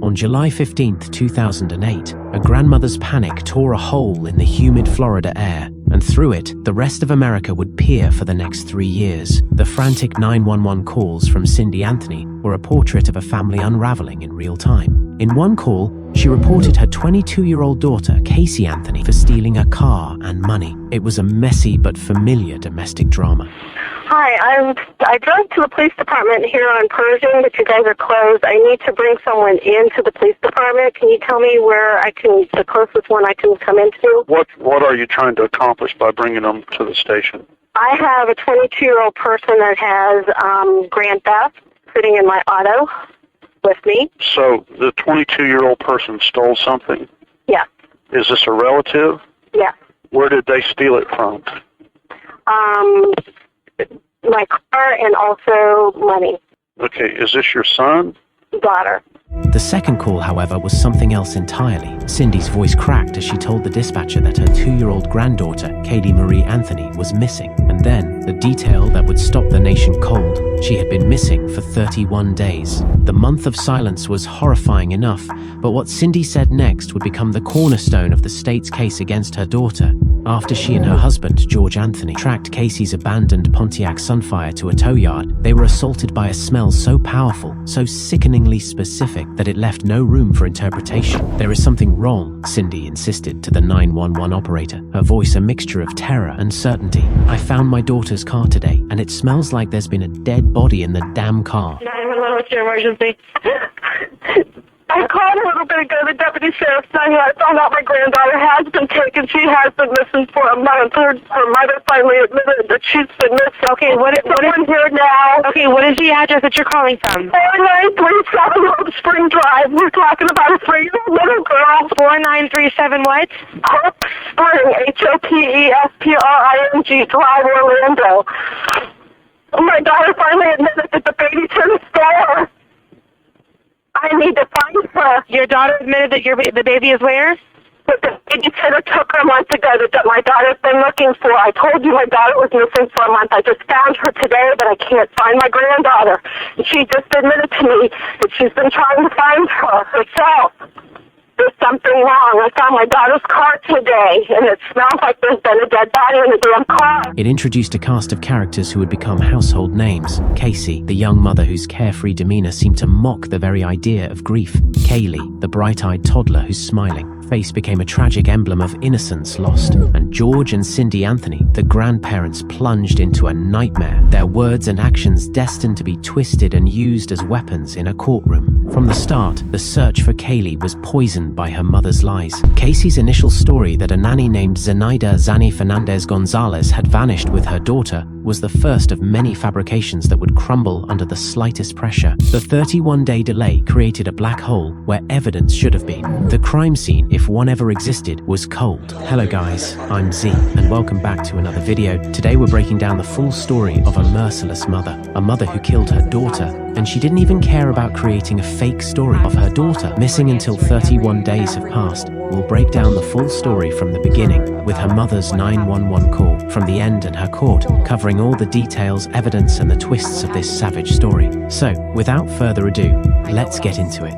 On July 15, 2008, a grandmother's panic tore a hole in the humid Florida air, and through it, the rest of America would peer for the next 3 years. The frantic 911 calls from Caylee Anthony were a portrait of a family unraveling in real time. In one call, she reported her 22-year-old daughter, Caylee Anthony, for stealing a car and money. It was a messy but familiar domestic drama. Hi, I drove to the police department here on Pershing, but you guys are closed. I need to bring someone into the police department. Can you tell me where the closest one I can come into? What are you trying to accomplish by bringing them to the station? I have a 22-year-old person that has grand theft sitting in my auto with me. So the 22-year-old person stole something? Yeah. Is this a relative? Yeah. Where did they steal it from? My car and also money. Okay, is this your son? Daughter. The second call, however, was something else entirely. Cindy's voice cracked as she told the dispatcher that her 2-year-old granddaughter, Caylee Marie Anthony, was missing. And then, the detail that would stop the nation cold: she had been missing for 31 days. The month of silence was horrifying enough, but what Cindy said next would become the cornerstone of the state's case against her daughter. After she and her husband, George Anthony, tracked Casey's abandoned Pontiac Sunfire to a tow yard, they were assaulted by a smell so powerful, so sickeningly specific, that it left no room for interpretation. "There is something wrong," Cindy insisted to the 911 operator, her voice a mixture of terror and certainty. "I found my daughter's car today, and it smells like there's been a dead body in the damn car." 911, what's your emergency? I called a little bit ago, the deputy sheriff's son here. I found out my granddaughter has been taken. She has been missing for a month. Her mother finally admitted that she's been missing. Okay, what is here now? Okay, what is the address that you're calling from? 4937 Hope Spring Drive. We're talking about a 3-year-old little girl. 4937 what? Hope Spring, HOPESPRING Drive, Orlando. My daughter finally admitted that the baby's in the store. I need to find her. Your daughter admitted that the baby is where? But the babysitter took her a month ago that my daughter's been looking for. I told you my daughter was missing for a month. I just found her today, but I can't find my granddaughter. And she just admitted to me that she's been trying to find her herself. There's something wrong. I found my daughter's car today, and it smells like there's been a dead body in the damn car. It introduced a cast of characters who would become household names. Casey, the young mother whose carefree demeanor seemed to mock the very idea of grief. Caylee, the bright-eyed toddler whose smiling face became a tragic emblem of innocence lost. And George and Caylee Anthony, the grandparents plunged into a nightmare, their words and actions destined to be twisted and used as weapons in a courtroom. From the start, the search for Caylee was poisoned by her mother's lies. Casey's initial story that a nanny named Zenaida Zani Fernandez Gonzalez had vanished with her daughter was the first of many fabrications that would crumble under the slightest pressure. The 31-day delay created a black hole where evidence should have been. The crime scene, if one ever existed, was cold. Hello guys, I'm Z, and welcome back to another video. Today we're breaking down the full story of a merciless mother. A mother who killed her daughter, and she didn't even care about creating a fake story of her daughter missing until 31 days have passed. We'll break down the full story from the beginning, with her mother's 911 call, from the end and her court, covering all the details, evidence, and the twists of this savage story. So, without further ado, let's get into it.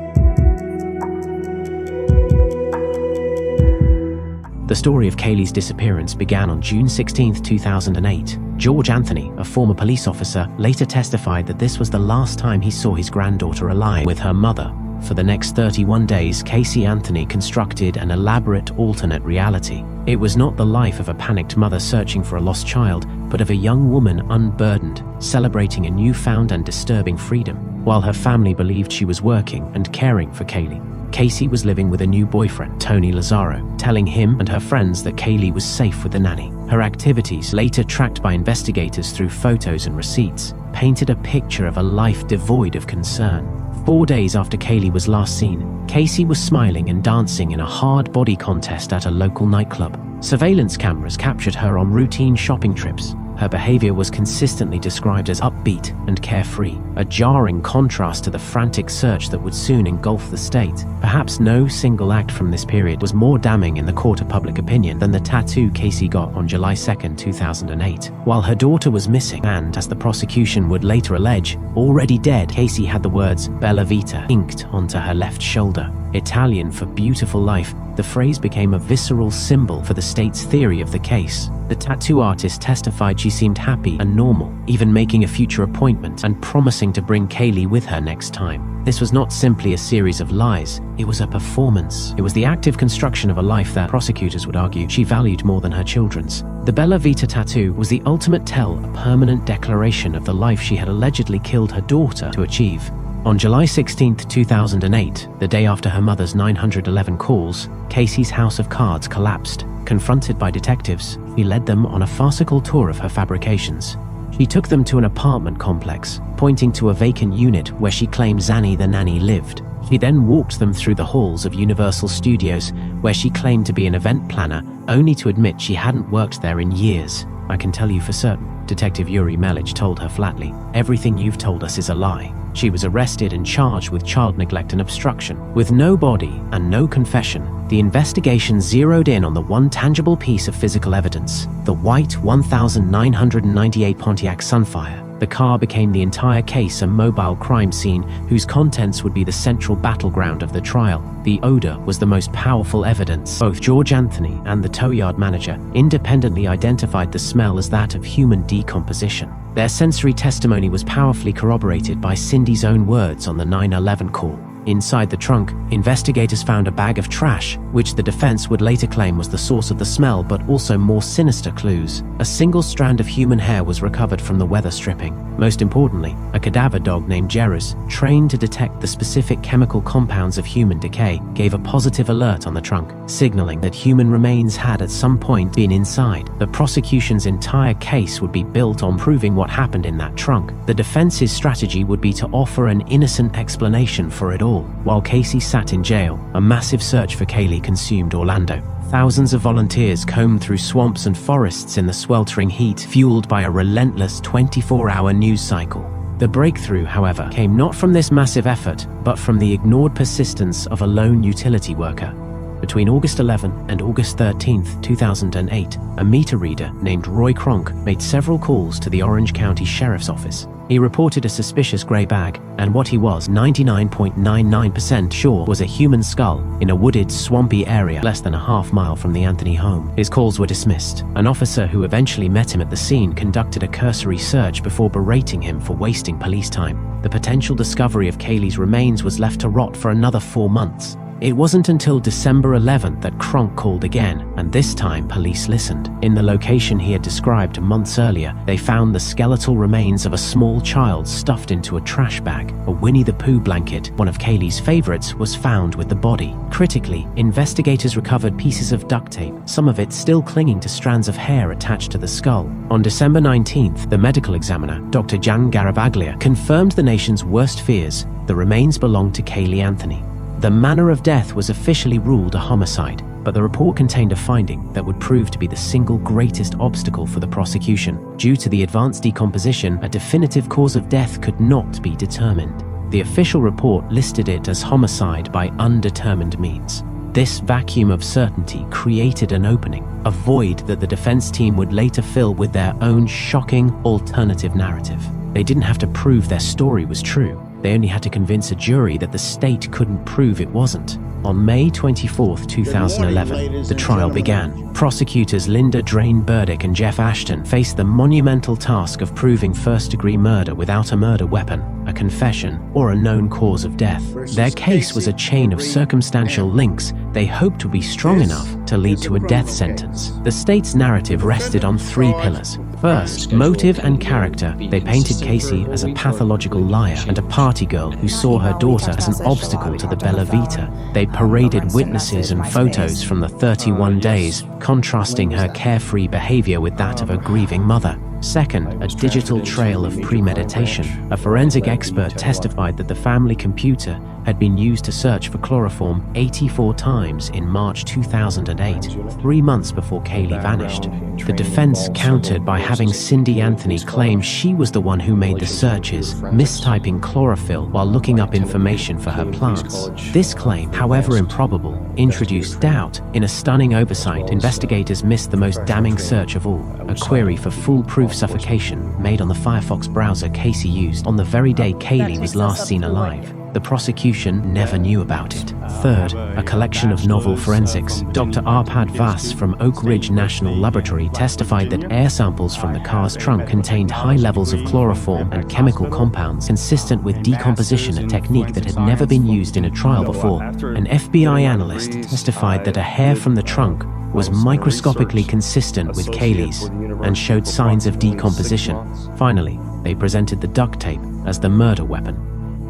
The story of Caylee's disappearance began on June 16, 2008. George Anthony, a former police officer, later testified that this was the last time he saw his granddaughter alive with her mother. For the next 31 days, Caylee Anthony constructed an elaborate alternate reality. It was not the life of a panicked mother searching for a lost child, but of a young woman unburdened, celebrating a newfound and disturbing freedom. While her family believed she was working and caring for Caylee, Casey was living with a new boyfriend, Tony Lazzaro, telling him and her friends that Caylee was safe with the nanny. Her activities, later tracked by investigators through photos and receipts, painted a picture of a life devoid of concern. 4 days after Caylee was last seen, Casey was smiling and dancing in a hard body contest at a local nightclub. Surveillance cameras captured her on routine shopping trips, Her behavior was consistently described as upbeat and carefree, a jarring contrast to the frantic search that would soon engulf the state. Perhaps no single act from this period was more damning in the court of public opinion than the tattoo Caylee got on July 2, 2008. While her daughter was missing and, as the prosecution would later allege, already dead, Caylee had the words Bella Vita inked onto her left shoulder. Italian for beautiful life, the phrase became a visceral symbol for the state's theory of the case. The tattoo artist testified she seemed happy and normal, even making a future appointment and promising to bring Caylee with her next time. This was not simply a series of lies, it was a performance. It was the active construction of a life that, prosecutors would argue, she valued more than her children's. The Bella Vita tattoo was the ultimate tell, a permanent declaration of the life she had allegedly killed her daughter to achieve. On July 16, 2008, the day after her mother's 911 calls, Caylee's house of cards collapsed. Confronted by detectives, he led them on a farcical tour of her fabrications. She took them to an apartment complex, pointing to a vacant unit where she claimed Zanny the nanny lived. She then walked them through the halls of Universal Studios, where she claimed to be an event planner, only to admit she hadn't worked there in years. "I can tell you for certain," Detective Yuri Melich told her flatly. "Everything you've told us is a lie." She was arrested and charged with child neglect and obstruction. With no body and no confession, the investigation zeroed in on the one tangible piece of physical evidence, the white 1998 Pontiac Sunfire. The car became the entire case a mobile crime scene whose contents would be the central battleground of the trial. The odor was the most powerful evidence. Both George Anthony and the tow yard manager independently identified the smell as that of human decomposition. Their sensory testimony was powerfully corroborated by Cindy's own words on the 911 call. Inside the trunk, investigators found a bag of trash, which the defense would later claim was the source of the smell, but also more sinister clues. A single strand of human hair was recovered from the weather stripping. Most importantly, a cadaver dog named Jerez, trained to detect the specific chemical compounds of human decay, gave a positive alert on the trunk, signaling that human remains had at some point been inside. The prosecution's entire case would be built on proving what happened in that trunk. The defense's strategy would be to offer an innocent explanation for it all. While Caylee sat in jail, a massive search for Caylee consumed Orlando. Thousands of volunteers combed through swamps and forests in the sweltering heat, fueled by a relentless 24-hour news cycle. The breakthrough, however, came not from this massive effort, but from the ignored persistence of a lone utility worker. Between August 11 and August 13, 2008, a meter reader named Roy Kronk made several calls to the Orange County Sheriff's Office. He reported a suspicious gray bag, and what he was 99.99% sure was a human skull in a wooded, swampy area less than a half-mile from the Anthony home. His calls were dismissed. An officer who eventually met him at the scene conducted a cursory search before berating him for wasting police time. The potential discovery of Caylee's remains was left to rot for another 4 months. It wasn't until December 11th that Kronk called again, and this time police listened. In the location he had described months earlier, they found the skeletal remains of a small child stuffed into a trash bag. A Winnie the Pooh blanket, one of Caylee's favorites, was found with the body. Critically, investigators recovered pieces of duct tape, some of it still clinging to strands of hair attached to the skull. On December 19th, the medical examiner, Dr. Jan Garavaglia, confirmed the nation's worst fears: the remains belonged to Caylee Anthony. The manner of death was officially ruled a homicide, but the report contained a finding that would prove to be the single greatest obstacle for the prosecution. Due to the advanced decomposition, a definitive cause of death could not be determined. The official report listed it as homicide by undetermined means. This vacuum of certainty created an opening, a void that the defense team would later fill with their own shocking alternative narrative. They didn't have to prove their story was true. They only had to convince a jury that the state couldn't prove it wasn't. On May 24, 2011, the trial began. Prosecutors Linda Drain Burdick and Jeff Ashton faced the monumental task of proving first-degree murder without a murder weapon, a confession, or a known cause of death. Their case was a chain of circumstantial links they hoped would be strong enough to lead to a death sentence. The state's narrative rested on 3 pillars. First, motive and character. They painted Caylee as a pathological liar and a party girl who saw her daughter as an obstacle to the Bella Vita. They paraded witnesses and photos from the 31 days, contrasting her carefree behavior with that of a grieving mother. Second, a digital trail of premeditation. A forensic expert testified that the family computer had been used to search for chloroform 84 times in March 2008, 3 months before Caylee vanished. The defense countered by having Caylee Anthony claim she was the one who made the searches, mistyping chlorophyll while looking up information for her plants. This claim, however improbable, introduced doubt. In a stunning oversight, investigators missed the most damning search of all, a query for foolproof suffocation made on the Firefox browser Casey used on the very day Caylee was last seen alive. The prosecution never knew about it. Third, a collection of novel forensics. Dr. Arpad Vass from Oak Ridge National Laboratory testified that air samples from the car's trunk contained high levels of chloroform and chemical compounds consistent with decomposition, a technique that had never been used in a trial before. An FBI analyst testified that a hair from the trunk was microscopically consistent with Caylee's and showed signs of decomposition. Finally, they presented the duct tape as the murder weapon,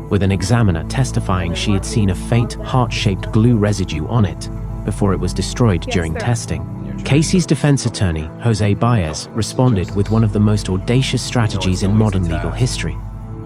with an examiner testifying she had seen a faint, heart-shaped glue residue on it before it was destroyed during testing. Casey's defense attorney, Jose Baez, responded with one of the most audacious strategies in modern legal history.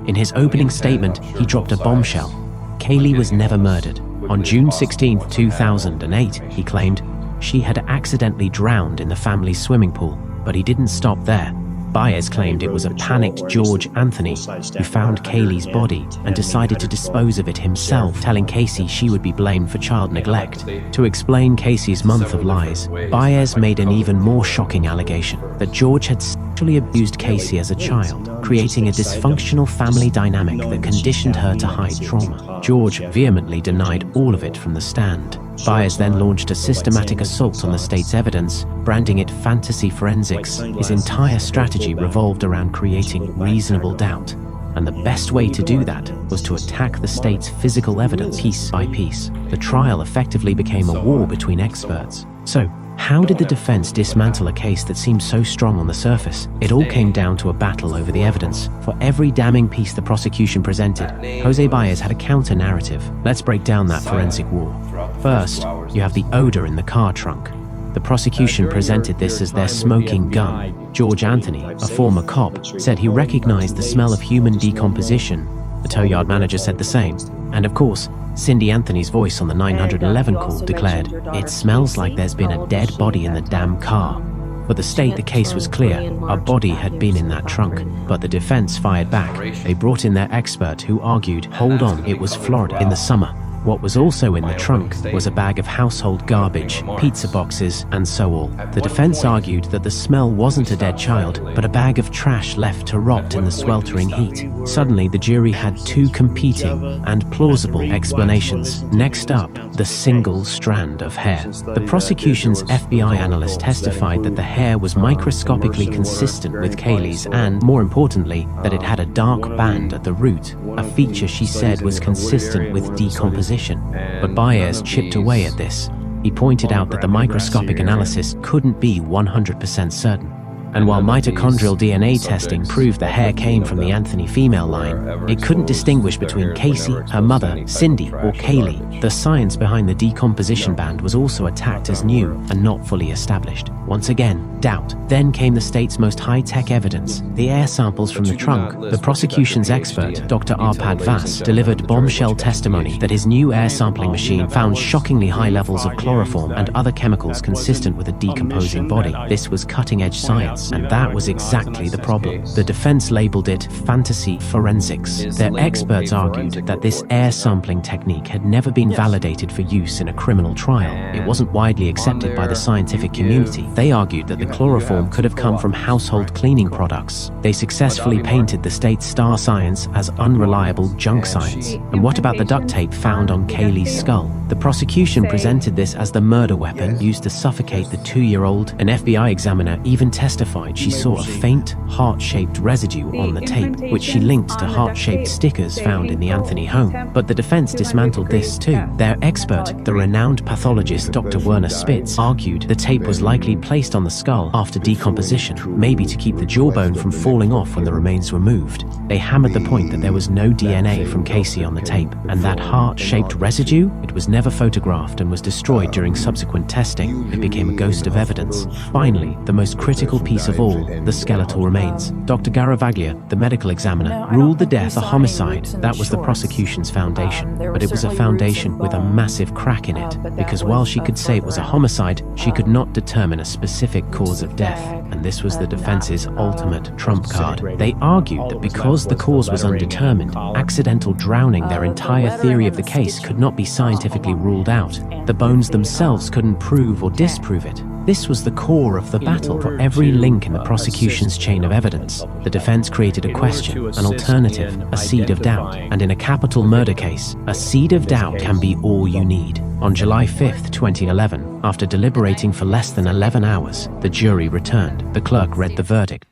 In his opening statement, he dropped a bombshell. Caylee was never murdered. On June 16, 2008, he claimed she had accidentally drowned in the family's swimming pool, but he didn't stop there. Baez claimed it was a panicked George Anthony who found Caylee's body and decided to dispose of it himself, telling Casey she would be blamed for child neglect. To explain Casey's month of lies, Baez made an even more shocking allegation that George had sexually abused Casey as a child, creating a dysfunctional family dynamic that conditioned her to hide trauma. George vehemently denied all of it from the stand. Baez then launched a systematic assault on the state's evidence, branding it fantasy forensics. His entire strategy revolved around creating reasonable doubt, and the best way to do that was to attack the state's physical evidence piece by piece. The trial effectively became a war between experts. So, how did the defense dismantle a case that seemed so strong on the surface? It all came down to a battle over the evidence. For every damning piece the prosecution presented, Jose Baez had a counter-narrative. Let's break down that forensic war. First, you have the odor in the car trunk. The prosecution presented this as their smoking gun. George Anthony, a former cop, said he recognized the smell of human decomposition. The tow yard manager said the same. And of course, Caylee Anthony's voice on the 911 call declared, "It smells like there's been a dead body in the damn car." For the state, the case was clear. A body had been in that trunk. But the defense fired back. They brought in their expert who argued, hold on, it was Florida in the summer. What was also in the trunk was a bag of household garbage, pizza boxes, and so on. The defense argued that the smell wasn't a dead child, but a bag of trash left to rot in the sweltering heat. Suddenly, the jury had two competing and plausible explanations. Next up, the single strand of hair. The prosecution's FBI analyst testified that the hair was microscopically consistent with Caylee's and, more importantly, that it had a dark band at the root, a feature she said was consistent with decomposition. But Baez chipped away at this. He pointed out that the microscopic analysis couldn't be 100% certain. And while mitochondrial DNA testing proved the hair came from the Anthony female line, it couldn't distinguish between Casey, her mother, Cindy, or Caylee. The science behind the decomposition band was also attacked as new and not fully established. Once again, doubt. Then came the state's most high-tech evidence, the air samples from the trunk. The prosecution's expert, Dr. Arpad Vass, delivered bombshell testimony that his new air sampling machine found shockingly high levels of chloroform and other chemicals consistent with a decomposing body. This was cutting-edge science. And that was exactly the problem. The defense labeled it fantasy forensics. Their experts argued that this air sampling technique had never been validated for use in a criminal trial. It wasn't widely accepted by the scientific community. They argued that the chloroform could have come from household cleaning products. They successfully painted the state's star science as unreliable junk science. And what about the duct tape found on Caylee's skull? The prosecution presented this as the murder weapon used to suffocate the 2-year-old. An FBI examiner even testified she saw a faint, heart-shaped residue on the tape, which she linked to heart-shaped stickers found in the Anthony home. But the defense dismantled this too. Their expert, the renowned pathologist Dr. Werner Spitz, argued the tape was likely placed on the skull after decomposition, maybe to keep the jawbone from falling off when the remains were moved. They hammered the point that there was no DNA from Casey on the tape, and that heart-shaped residue, it was never never photographed and was destroyed during subsequent testing. It became a ghost of evidence. Finally, the most critical piece of all, the skeletal remains. Dr. Garavaglia, the medical examiner, ruled the death a homicide. That was the prosecution's foundation. But it was a foundation with a massive crack in it, because while she could say it was a homicide, she could not determine a specific cause of death. And this was the defense's ultimate trump card. They argued that because the cause was undetermined, accidental drowning, their entire theory of the case, could not be scientifically ruled out. The bones themselves couldn't prove or disprove it. This was the core of the battle for every link in the prosecution's chain of evidence. The defense created a question, an alternative, a seed of doubt. And in a capital murder case, a seed of doubt can be all you need. On July 5, 2011, after deliberating for less than 11 hours, the jury returned. The clerk read the verdict.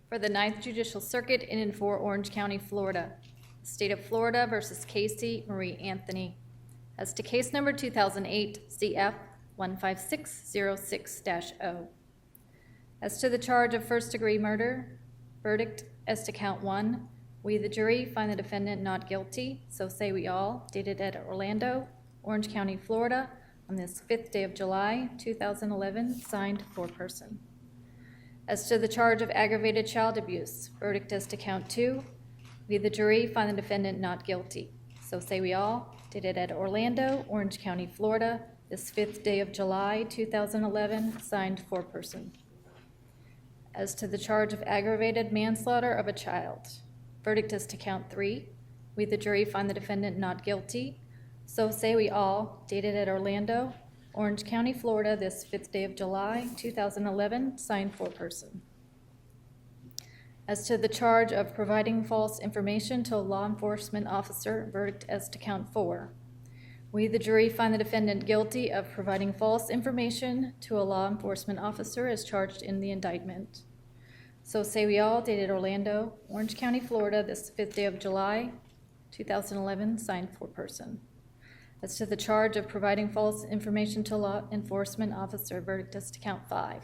For the 9th Judicial Circuit in and for Orange County, Florida, State of Florida versus Caylee Marie Anthony. As to case number 2008 CF 15606-0. As to the charge of first-degree murder, verdict as to count 1, we the jury find the defendant not guilty, so say we all, dated at Orlando, Orange County, Florida, on this 5th day of July, 2011, signed foreperson. As to the charge of aggravated child abuse, verdict as to count 2, we the jury find the defendant not guilty, so say we all, dated at Orlando, Orange County, Florida, this 5th day of July, 2011, signed foreperson. As to the charge of aggravated manslaughter of a child, verdict as to count 3, we the jury find the defendant not guilty, so say we all, dated at Orlando, Orange County, Florida, this 5th day of July, 2011, signed foreperson. As to the charge of providing false information to a law enforcement officer, verdict as to count 4. We, the jury, find the defendant guilty of providing false information to a law enforcement officer as charged in the indictment. So say we all, dated Orlando, Orange County, Florida, this 5th day of July, 2011, signed foreperson. As to the charge of providing false information to a law enforcement officer, verdict as to count 5.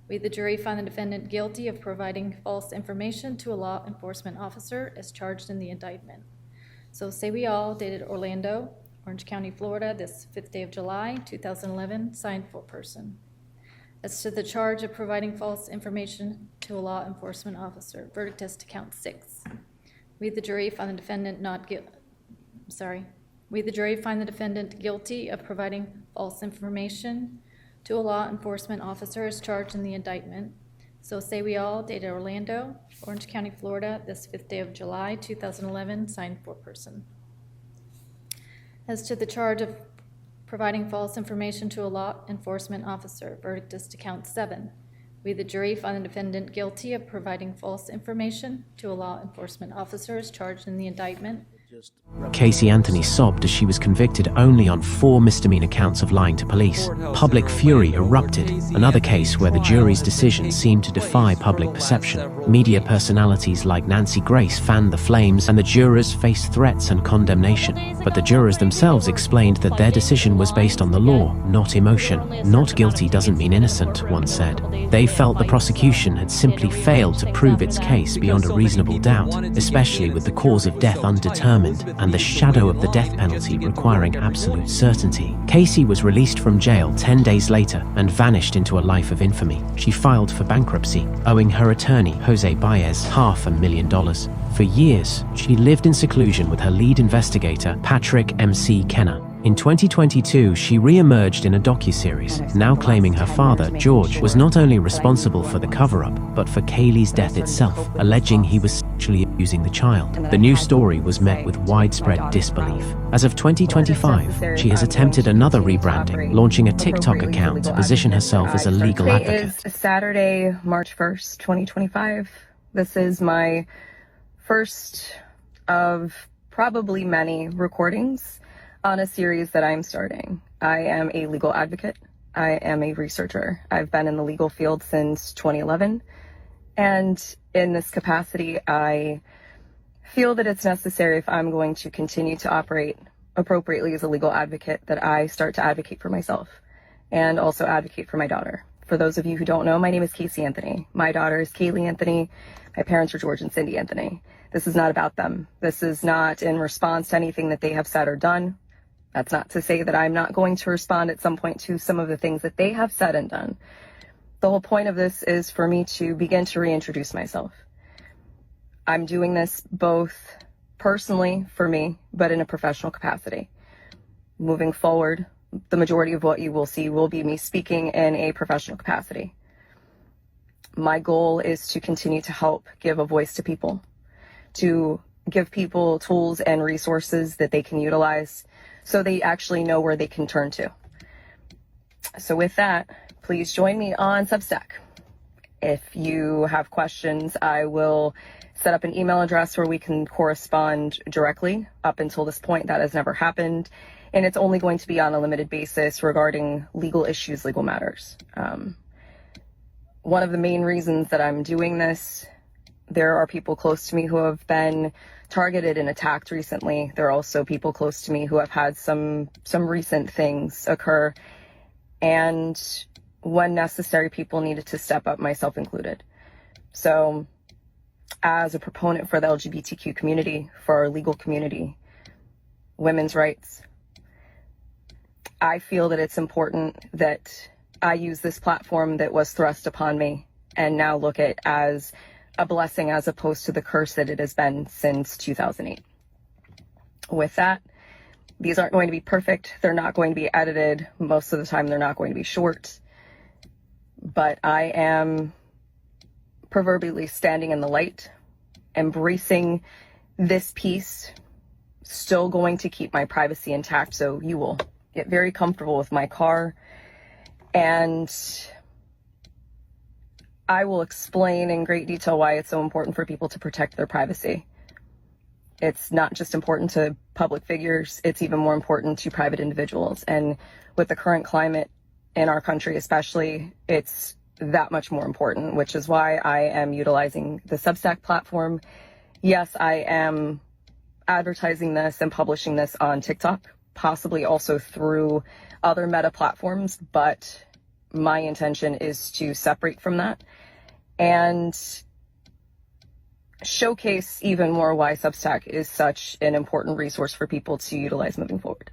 We, the jury, find the defendant guilty of providing false information to a law enforcement officer as charged in the indictment. So say we all, dated Orlando, Orange County, Florida, this 5th day of July, 2011, signed foreperson. As to the charge of providing false information to a law enforcement officer, verdict as to count 6. We, the jury, find the defendant guilty of providing false information to a law enforcement officer as charged in the indictment. So say we all, dated Orlando, Orange County, Florida, this 5th day of July, 2011, signed foreperson. As to the charge of providing false information to a law enforcement officer, verdict is to count 7. We, the jury, find the defendant guilty of providing false information to a law enforcement officer as charged in the indictment. Caylee Anthony sobbed as she was convicted only on 4 misdemeanor counts of lying to police. Public fury erupted, another case where the jury's decision seemed to defy public perception. Media personalities like Nancy Grace fanned the flames, and the jurors faced threats and condemnation. But the jurors themselves explained that their decision was based on the law, not emotion. Not guilty doesn't mean innocent, one said. They felt the prosecution had simply failed to prove its case beyond a reasonable doubt, especially with the cause of death undetermined and the shadow of the death penalty requiring absolute certainty. Caylee was released from jail 10 days later and vanished into a life of infamy. She filed for bankruptcy, owing her attorney, Jose Baez, $500,000. For years, she lived in seclusion with her lead investigator, Patrick M.C. Kenner. In 2022, she re-emerged in a docuseries, now claiming her father, George, was not only responsible for the cover-up, but for Caylee's death itself, alleging he was sexually abusing the child. The new story was met with widespread disbelief. As of 2025, she has attempted another rebranding, launching a TikTok account to position herself as a legal advocate. Today is Saturday, March 1st, 2025. This is my first of probably many recordings on a series that I'm starting. I am a legal advocate. I am a researcher. I've been in the legal field since 2011. And in this capacity, I feel that it's necessary, if I'm going to continue to operate appropriately as a legal advocate, that I start to advocate for myself and also advocate for my daughter. For those of you who don't know, my name is Caylee Anthony. My daughter is Caylee Anthony. My parents are George and Cindy Anthony. This is not about them. This is not in response to anything that they have said or done. That's not to say that I'm not going to respond at some point to some of the things that they have said and done. The whole point of this is for me to begin to reintroduce myself. I'm doing this both personally for me, but in a professional capacity. Moving forward, the majority of what you will see will be me speaking in a professional capacity. My goal is to continue to help give a voice to people, to give people tools and resources that they can utilize so they actually know where they can turn to. So with that, please join me on Substack. If you have questions, I will set up an email address where we can correspond directly. Up until this point, that has never happened. And it's only going to be on a limited basis regarding legal issues, legal matters. One of the main reasons that I'm doing this, there are people close to me who have been targeted and attacked recently. There are also people close to me who have had some recent things occur. And when necessary, people needed to step up, myself included. So as a proponent for the LGBTQ community, for our legal community, women's rights, I feel that it's important that I use this platform that was thrust upon me and now look at as a blessing as opposed to the curse that it has been since 2008. With that, these aren't going to be perfect. They're not going to be edited. Most of the time, they're not going to be short. But I am proverbially standing in the light, embracing this piece, still going to keep my privacy intact. So you will get very comfortable with my car, and I will explain in great detail why it's so important for people to protect their privacy. It's not just important to public figures, it's even more important to private individuals. And with the current climate in our country especially, it's that much more important, which is why I am utilizing the Substack platform. Yes, I am advertising this and publishing this on TikTok, possibly also through other meta platforms, but my intention is to separate from that and showcase even more why Substack is such an important resource for people to utilize moving forward.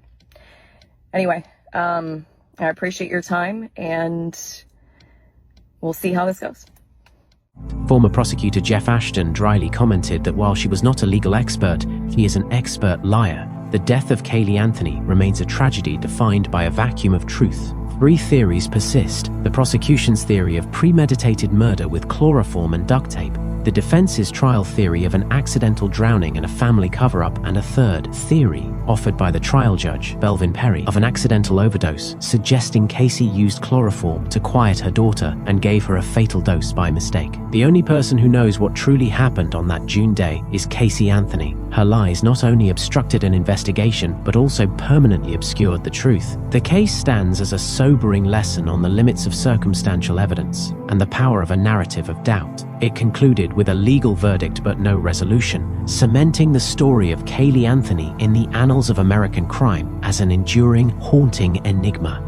Anyway, I appreciate your time, and we'll see how this goes. Former prosecutor Jeff Ashton dryly commented that while she was not a legal expert, she is an expert liar. The death of Caylee Anthony remains a tragedy defined by a vacuum of truth. 3 theories persist: the prosecution's theory of premeditated murder with chloroform and duct tape, the defense's trial theory of an accidental drowning and a family cover-up, and a third theory, offered by the trial judge, Belvin Perry, of an accidental overdose, suggesting Casey used chloroform to quiet her daughter and gave her a fatal dose by mistake. The only person who knows what truly happened on that June day is Caylee Anthony. Her lies not only obstructed an investigation, but also permanently obscured the truth. The case stands as a sobering lesson on the limits of circumstantial evidence and the power of a narrative of doubt. It concluded with a legal verdict but no resolution, cementing the story of Caylee Anthony in the annals of American crime as an enduring, haunting enigma.